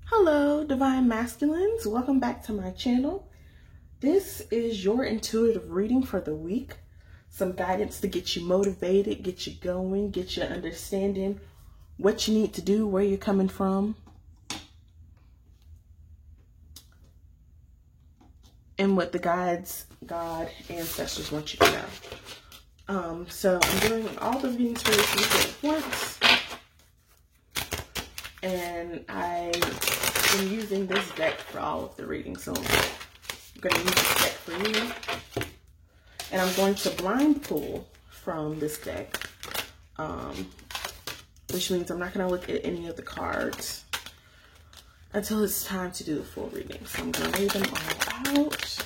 Hello, Divine Masculines. Welcome back to my channel. This is your intuitive reading for the week. Some guidance to get you motivated, get you going, get you understanding what you need to do, where you're coming from, and what the guides, God, ancestors want you to know. So I'm doing all the readings for this week at once. And I've been using this deck for all of the readings, so I'm going to use this deck for you. And I'm going to blind pull from this deck, which means I'm not going to look at any of the cards until it's time to do the full reading. So I'm going to lay them all out.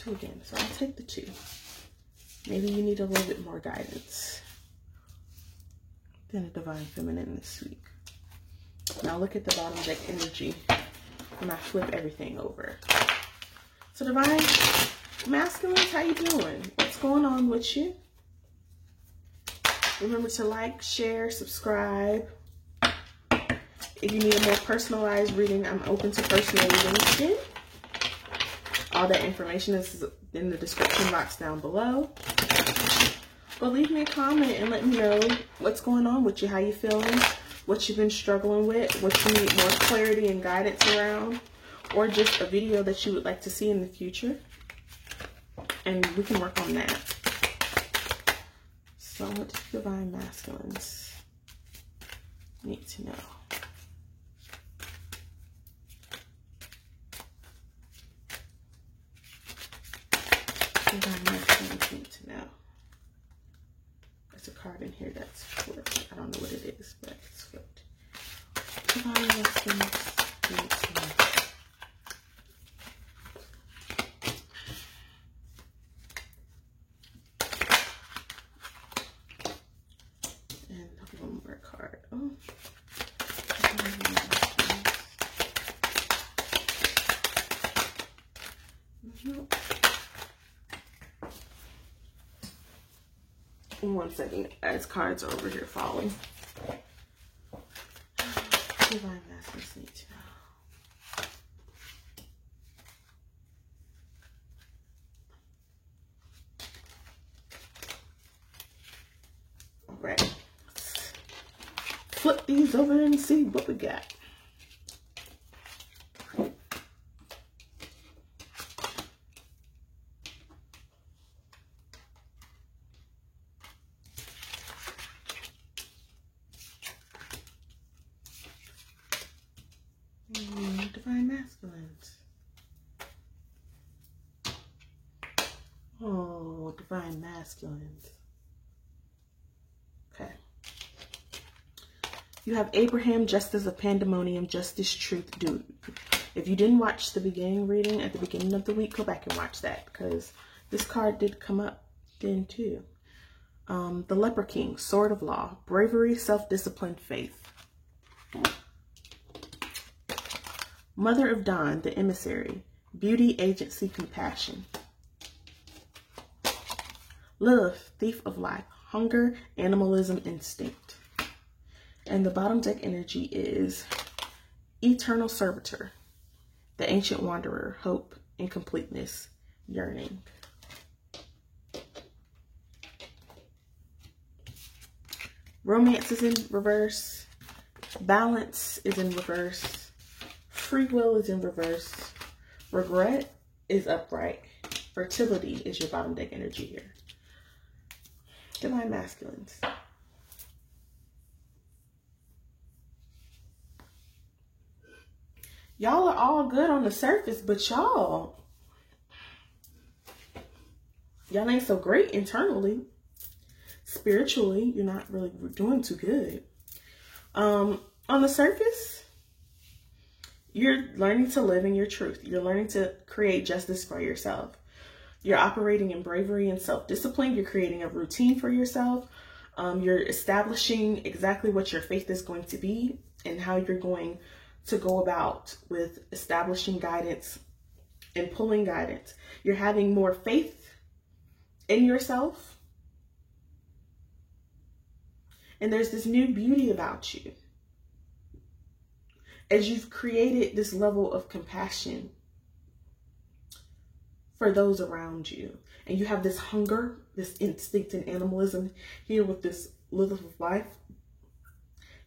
Again, so I'll take the 2. Maybe you need a little bit more guidance than a Divine Feminine this week. Now look at the bottom deck energy when I flip everything over. So Divine Masculines, how you doing? What's going on with you? Remember to like, share, subscribe. If you need a more personalized reading, I'm open to personal readings too. All that information is in the description box down below. But leave me a comment and let me know what's going on with you, how you feeling, what you've been struggling with, what you need more clarity and guidance around, or just a video that you would like to see in the future. And we can work on that. So what do Divine Masculines need to know? Divine Masculines need to know. There's a card in here that's flipped. I don't know what it is, but it's flipped. Divine Masculines need to know. And one more card. Oh. Nope. 1 second, as cards are over here falling. Divine Masculines need to know. All right, let's flip these over and see what we got. Divine Masculines. Oh, Divine Masculines. Okay. You have Abraham, Justice of Pandemonium, Justice, Truth, Dude. If you didn't watch the beginning reading at the beginning of the week, go back and watch that, because this card did come up then too. The Leper King, Sword of Law, Bravery, Self-Discipline, Faith. Mother of Dawn, the Emissary, Beauty, Agency, Compassion. Lilith, Thief of Life, Hunger, Animalism, Instinct. And the bottom deck energy is Eternal Servitor, the Ancient Wanderer, Hope, Incompleteness, Yearning. Romance is in reverse. Balance is in reverse. Free will is in reverse. Regret is upright. Fertility is your bottom deck energy here. Divine Masculines. Y'all are all good on the surface, but y'all ain't so great internally. Spiritually, you're not really doing too good. On the surface, You're learning to live in your truth. You're learning to create justice for yourself. You're operating in bravery and self-discipline. You're creating a routine for yourself. You're establishing exactly what your faith is going to be and how you're going to go about with establishing guidance and pulling guidance. You're having more faith in yourself. And there's this new beauty about you as you've created this level of compassion for those around you. And you have this hunger, this instinct and animalism here with this love of life.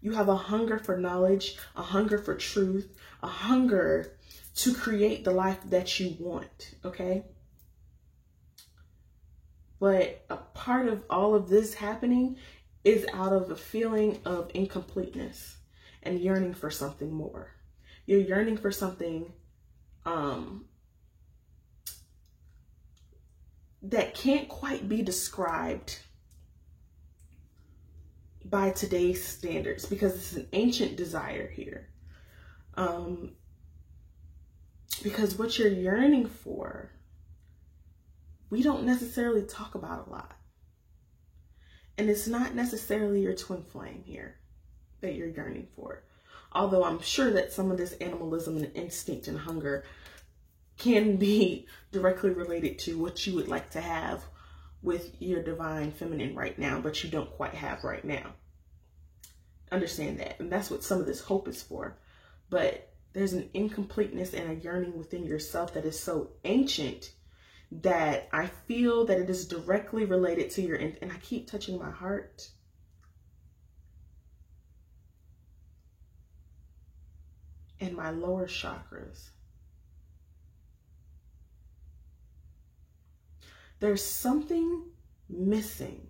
You have a hunger for knowledge, a hunger for truth, a hunger to create the life that you want, okay? But a part of all of this happening is out of a feeling of incompleteness and yearning for something more. You're yearning for something that can't quite be described by today's standards, because it's an ancient desire here. Because what you're yearning for, we don't necessarily talk about a lot. And it's not necessarily your twin flame here that you're yearning for. Although I'm sure that some of this animalism and instinct and hunger can be directly related to what you would like to have with your divine feminine right now, but you don't quite have right now. Understand that. And that's what some of this hope is for. But there's an incompleteness and a yearning within yourself that is so ancient that I feel that it is directly related to your, and I keep touching my heart. And my lower chakras. There's something missing.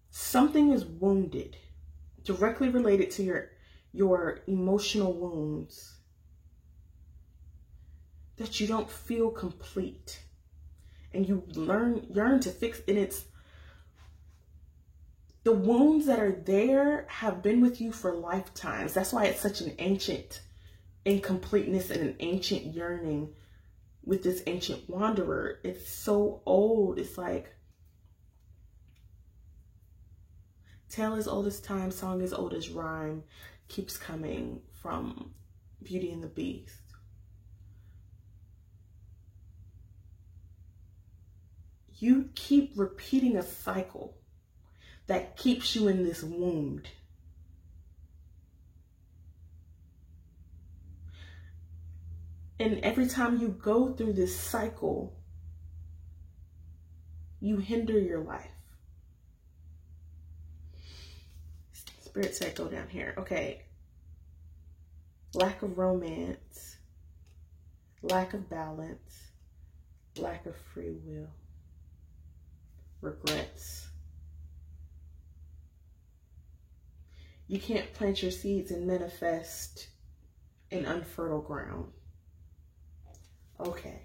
Something is wounded, directly related to your emotional wounds, that you don't feel complete, and you yearn to fix. And it's the wounds that are there have been with you for lifetimes. That's why it's such an ancient incompleteness and an ancient yearning with this ancient wanderer. It's so old. It's like tale as old as time, song as old as rhyme, keeps coming from Beauty and the Beast. You keep repeating a cycle that keeps you in this wound. And every time you go through this cycle, you hinder your life. Spirit said go down here. Okay. Lack of romance, lack of balance, lack of free will, regrets. You can't plant your seeds and manifest in unfertile ground. Okay.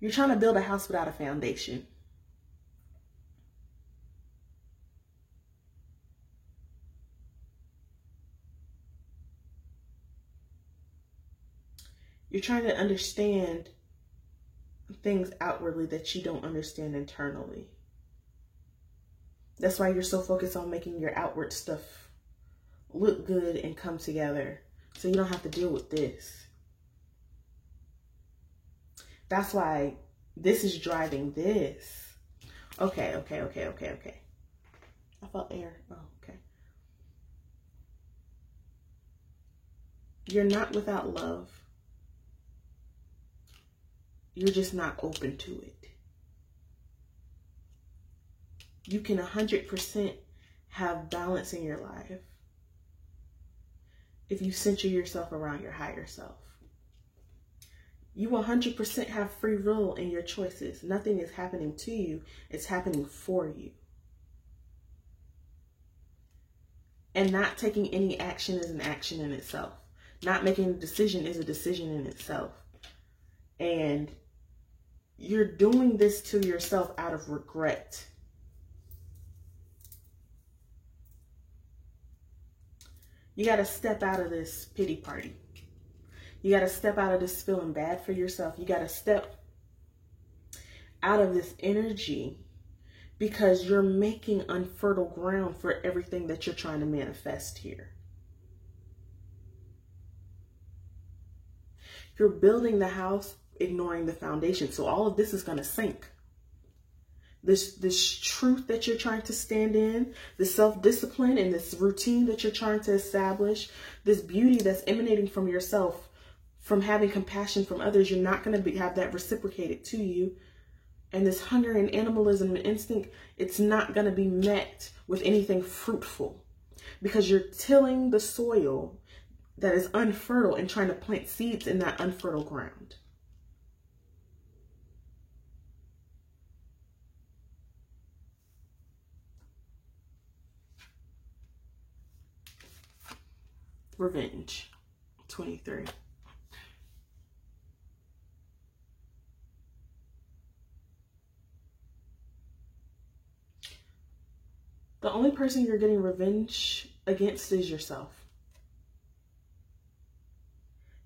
You're trying to build a house without a foundation. You're trying to understand things outwardly that you don't understand internally. That's why you're so focused on making your outward stuff look good and come together, so you don't have to deal with this. That's why this is driving this. Okay. I felt air. Oh, okay. You're not without love. You're just not open to it. You can 100% have balance in your life if you center yourself around your higher self. You 100% have free will in your choices. Nothing is happening to you. It's happening for you. And not taking any action is an action in itself. Not making a decision is a decision in itself. And you're doing this to yourself out of regret. You got to step out of this pity party. You got to step out of this feeling bad for yourself. You got to step out of this energy, because you're making unfertile ground for everything that you're trying to manifest here. You're building the house, ignoring the foundation. So all of this is going to sink. This truth that you're trying to stand in, the self-discipline and this routine that you're trying to establish, this beauty that's emanating from yourself, from having compassion from others, you're not going to have that reciprocated to you. And this hunger and animalism and instinct, it's not going to be met with anything fruitful, because you're tilling the soil that is unfertile and trying to plant seeds in that unfertile ground. Revenge, 23. The only person you're getting revenge against is yourself,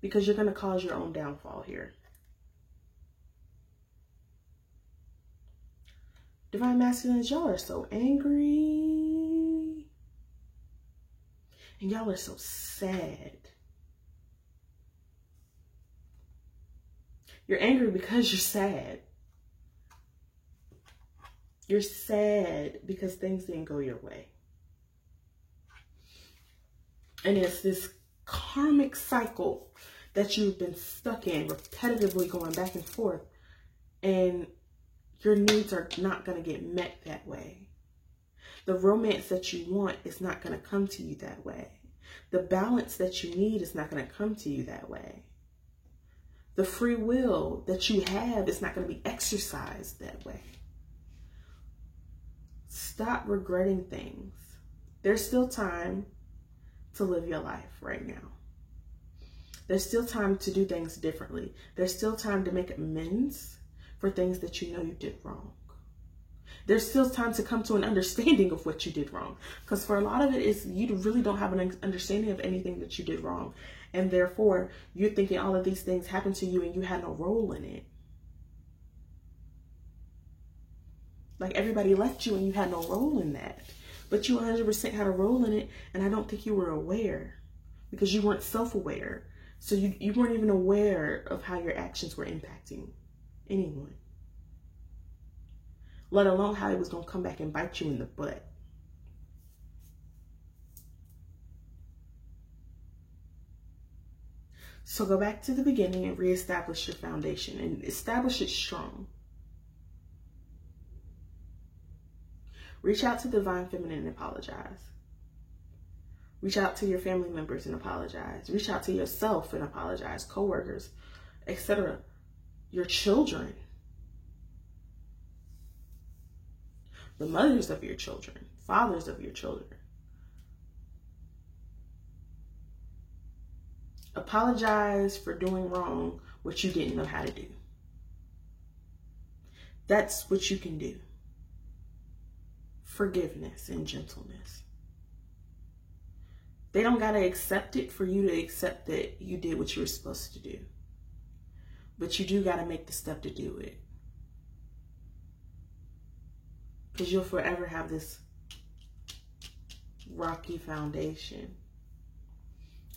because you're going to cause your own downfall here. Divine Masculines, y'all are so angry. And y'all are so sad. You're angry because you're sad. You're sad because things didn't go your way. And it's this karmic cycle that you've been stuck in, repetitively going back and forth. And your needs are not going to get met that way. The romance that you want is not going to come to you that way. The balance that you need is not going to come to you that way. The free will that you have is not going to be exercised that way. Stop regretting things. There's still time to live your life right now. There's still time to do things differently. There's still time to make amends for things that you know you did wrong. There's still time to come to an understanding of what you did wrong. Because for a lot of it is you really don't have an understanding of anything that you did wrong. And therefore, you're thinking all of these things happened to you and you had no role in it. Like everybody left you and you had no role in that. But you 100% had a role in it, and I don't think you were aware, because you weren't self-aware. So you weren't even aware of how your actions were impacting anyone, let alone how it was going to come back and bite you in the butt. So go back to the beginning and reestablish your foundation, and establish it strong. Reach out to Divine Feminine and apologize. Reach out to your family members and apologize. Reach out to yourself and apologize. Co-workers, etc. Your children. The mothers of your children. Fathers of your children. Apologize for doing wrong what you didn't know how to do. That's what you can do. Forgiveness and gentleness. They don't got to accept it for you to accept that you did what you were supposed to do. But you do got to make the step to do it. Because you'll forever have this rocky foundation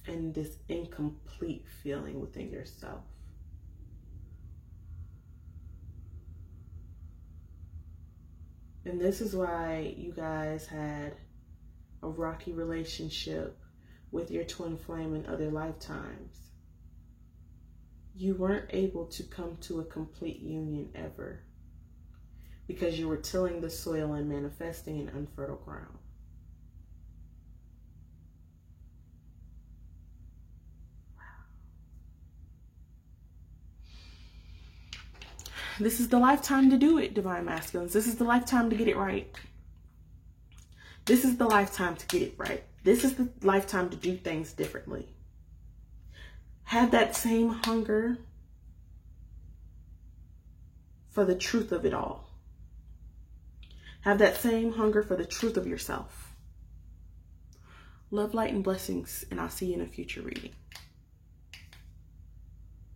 and this incomplete feeling within yourself. And this is why you guys had a rocky relationship with your twin flame in other lifetimes. You weren't able to come to a complete union ever, because you were tilling the soil and manifesting in unfertile ground. This is the lifetime to do it, Divine Masculines. This is the lifetime to get it right. This is the lifetime to get it right. This is the lifetime to do things differently. Have that same hunger for the truth of it all. Have that same hunger for the truth of yourself. Love, light, and blessings, and I'll see you in a future reading.